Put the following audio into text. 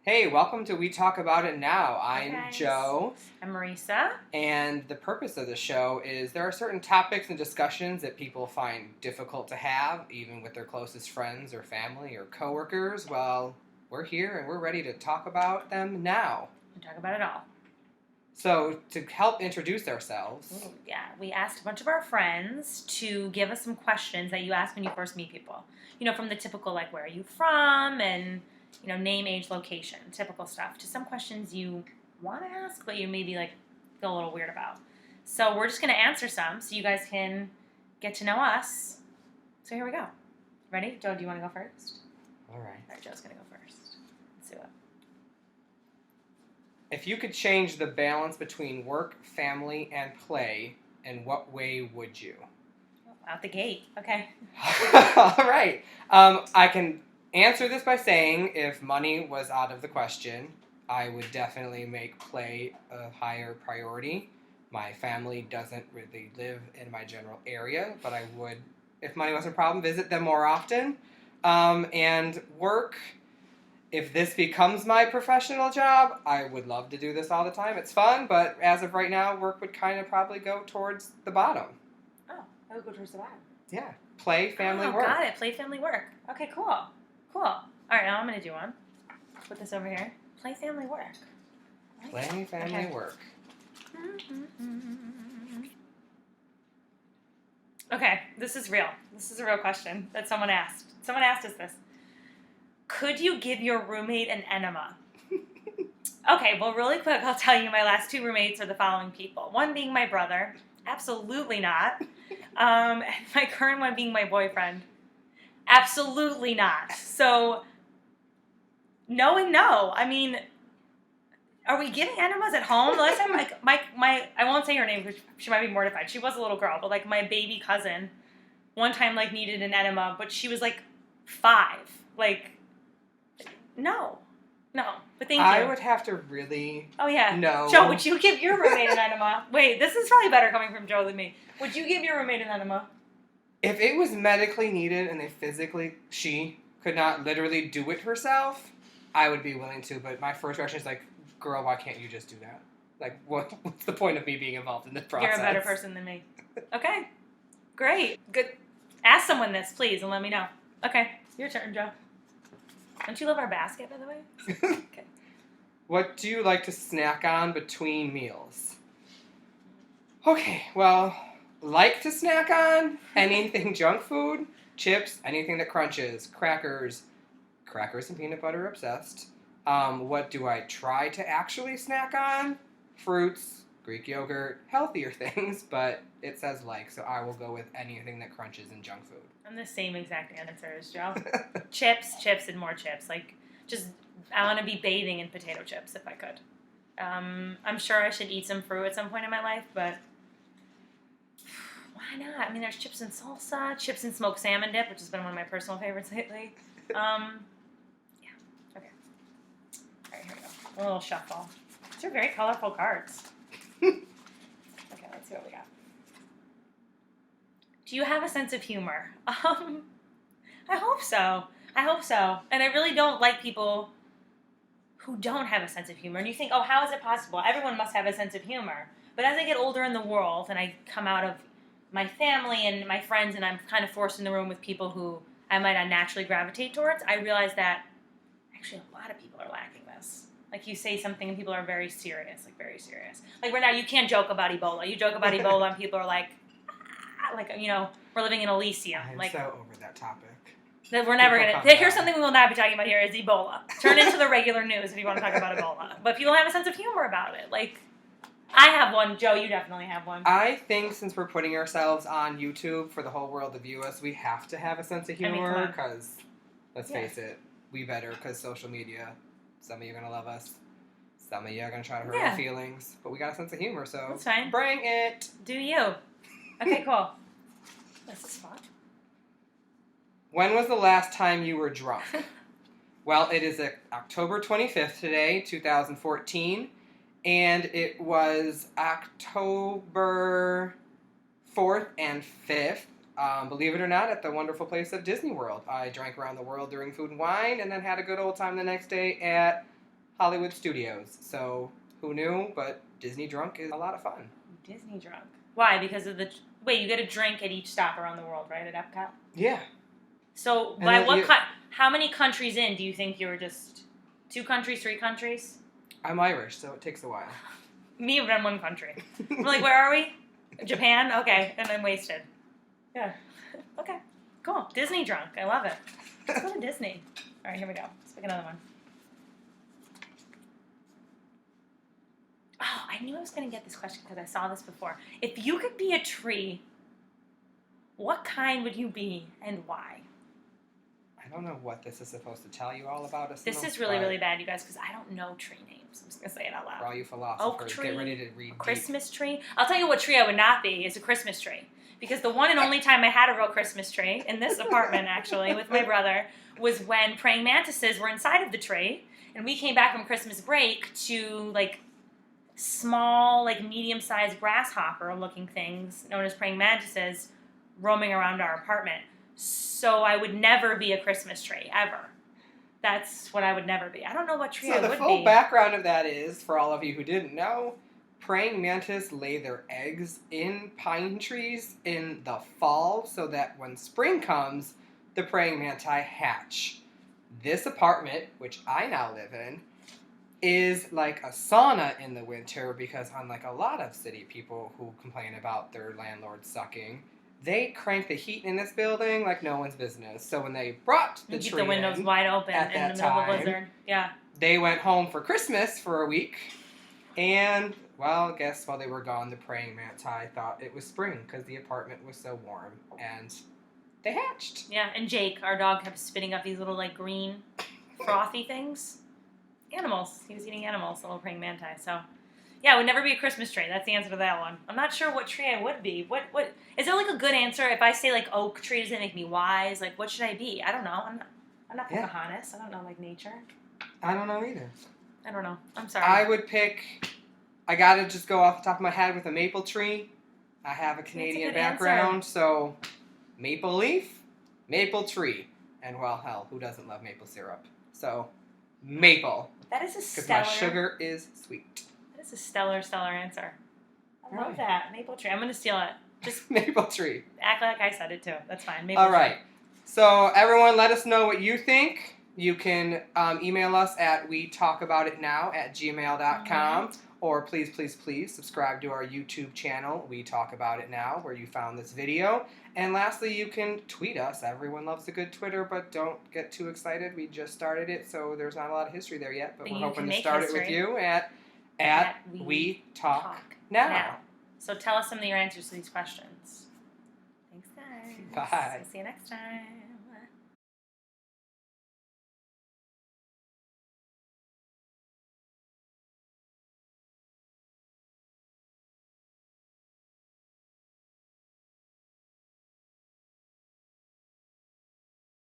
Hey, welcome to We Talk About It Now. Hi, I'm guys. Joe, I'm Marisa. and the purpose of the show is there are certain topics and discussions that people find difficult to have, even with their closest friends or family or coworkers. Well, we're here and we're ready to talk about them now. We talk about it all. So, to help introduce ourselves, Yeah, we asked a bunch of our friends to give us some questions that you ask when you first meet people. From the typical, like, where are you from? And, name, age, location, typical stuff, to some questions you want to ask, but you maybe, like, feel a little weird about. So we're just going to answer some so you guys can get to know us. So here we go. Ready? Joe, do you want to go first? all right. All right, Joe's going to go first. Let's do it. If you could change the balance between work, family, and play, in what way would you? Out the gate. Okay. All right. I can answer this by saying if money was out of the question, I would definitely make play a higher priority. My family doesn't really live in my general area, but I would, if money wasn't a problem, visit them more often. And work, if this becomes my professional job, I would love to do this all the time. It's fun, but as of right now, work would kind of probably go towards the bottom. Oh, that would go towards the bottom. Yeah. Play, family, work. Got it. Play, family, work. Okay, cool. Cool. All right, now I'm going to do one. Put this over here. Play, family, work. Play, family, work. Okay, this is real. This is a real question that someone asked. Someone asked us this. Could you give your roommate an enema? Okay, well, really quick, I'll tell you my last two roommates are the following people. One being my brother. Absolutely not. And my current one being my boyfriend. Absolutely not. So, no and no. I mean, are we giving enemas at home? The last time, my I won't say her name because she might be mortified. She was a little girl, but, like, my baby cousin one time, like, needed an enema, but she was, like, 5. Like, no. No. But thank you. I would have to really... Oh, yeah. No. Joe, would you give your roommate an enema? Wait, this is probably better coming from Joe than me. Would you give your roommate an enema? If it was medically needed and she could not literally do it herself, I would be willing to. But my first reaction is like, girl, why can't you just do that? Like, what's the point of me being involved in this process? You're a better person than me. Okay. Great. Good. Ask someone this, please, and let me know. Okay. Your turn, Joe. Don't you love our basket, by the way? Okay. What do you like to snack on between meals? Okay, well, like to snack on anything junk food, chips, anything that crunches, crackers and peanut butter obsessed. What do I try to actually snack on? Fruits, Greek yogurt, healthier things, but it says like, so I will go with anything that crunches in junk food. I'm the same exact answer as Joe. Chips, and more chips. Like, just, I want to be bathing in potato chips if I could. I'm sure I should eat some fruit at some point in my life, but why not? I mean, there's chips and salsa, chips and smoked salmon dip, which has been one of my personal favorites lately. Yeah. Okay. All right, here we go. A little shuffle. These are very colorful cards. Okay, let's see what we got. Do you have a sense of humor? I hope so. And I really don't like people who don't have a sense of humor. And you think, oh, how is it possible? Everyone must have a sense of humor. But as I get older in the world and I come out of my family and my friends and I'm kind of forced in the room with people who I might not naturally gravitate towards, I realize that actually a lot of people are lacking this. Like, you say something and people are very serious. Like, right now, you can't joke about Ebola. You joke about Ebola and people are like, we're living in Elysium. I'm so over that topic. That we're never going to... Here's something we will not be talking about here is Ebola. Turn into the regular news if you want to talk about Ebola. But people have a sense of humor about it. Like, I have one. Joe, you definitely have one. I think since we're putting ourselves on YouTube for the whole world to view us, we have to have a sense of humor because, let's face it, we better because social media, some of you are going to love us. Some of you are going to try to hurt our feelings. But we got a sense of humor, so that's fine. Bring it. Do you. Okay, cool. This is fun. When was the last time you were drunk? Well, it is October 25th today, 2014, and it was October 4th and 5th, believe it or not, at the wonderful place of Disney World. I drank around the world during Food and Wine and then had a good old time the next day at Hollywood studios. So who knew? But Disney drunk is a lot of fun. Disney drunk. Why? Because of the... Wait, you get a drink at each stop around the world, right, at Epcot? Yeah. So And by then what... you- how many countries in do you think you were just... 2 countries, 3 countries? I'm Irish, so it takes a while. Me, I've done 1 country. I'm like, where are we? Japan? Okay. And I'm wasted. Yeah. Okay. Cool. Disney drunk. I love it. Let's go to Disney. All right, here we go. Let's pick another one. Oh, I knew I was going to get this question because I saw this before. If you could be a tree, what kind would you be and why? I don't know what this is supposed to tell you all about us. This is really, really bad, you guys, because I don't know tree names. I'm just going to say it out For loud. all you philosophers, Oak tree, get ready to read a deep. Christmas tree. I'll tell you what tree I would not be is a Christmas tree. Because the one and only time I had a real Christmas tree, in this apartment actually, with my brother, was when praying mantises were inside of the tree. And we came back from Christmas break to, like, small, like, medium-sized grasshopper-looking things, known as praying mantises, roaming around our apartment. So I would never be a Christmas tree, ever. That's what I would never be. I don't know what tree I So would the full be. background of that is, for all of you who didn't know, praying mantis lay their eggs in pine trees in the fall so that when spring comes, the praying manti hatch. This apartment, which I now live in, is like a sauna in the winter because unlike a lot of city people who complain about their landlord sucking, they crank the heat in this building like no one's business. So when they brought the You keep tree the windows in, wide open at in the that middle of a time, blizzard. Yeah. they went home for Christmas for a week, and, well, I guess while they were gone, the praying manti thought it was spring because the apartment was so warm, and they hatched. Yeah, and Jake, our dog, kept spitting up these little, like, green, frothy things. Animals. He was eating animals, the little praying manti. So, yeah, I would never be a Christmas tree. That's the answer to that one. I'm not sure what tree I would be. What is there, like, a good answer? If I say, like, oak tree, does it make me wise? Like, what should I be? I don't know. I'm not Pocahontas. I don't know, like, nature. I don't know either. I don't know. I'm sorry. I would pick, I gotta just go off the top of my head with a maple tree. I have a Canadian good background, so maple leaf, maple tree. And, well, hell, who doesn't love maple syrup? So, maple. That is a Because stellar... my sugar is sweet. That is a stellar answer. I love Right. that. Maple tree. I'm going to steal it. Just Maple tree. act like I said it, too. That's fine. Maple All tree. right. So, everyone, let us know what you think. You can email us at wetalkaboutitnow@gmail.com. Or please, please, please subscribe to our YouTube channel, We Talk About It Now, where you found this video. And lastly, you can tweet us. Everyone loves a good Twitter, but don't get too excited. We just started it, so there's not a lot of history there yet. But But we're you hoping can to make start it history with you at We Talk Now. So tell us some of your answers to these questions. Thanks, guys. Bye. We'll see you next time.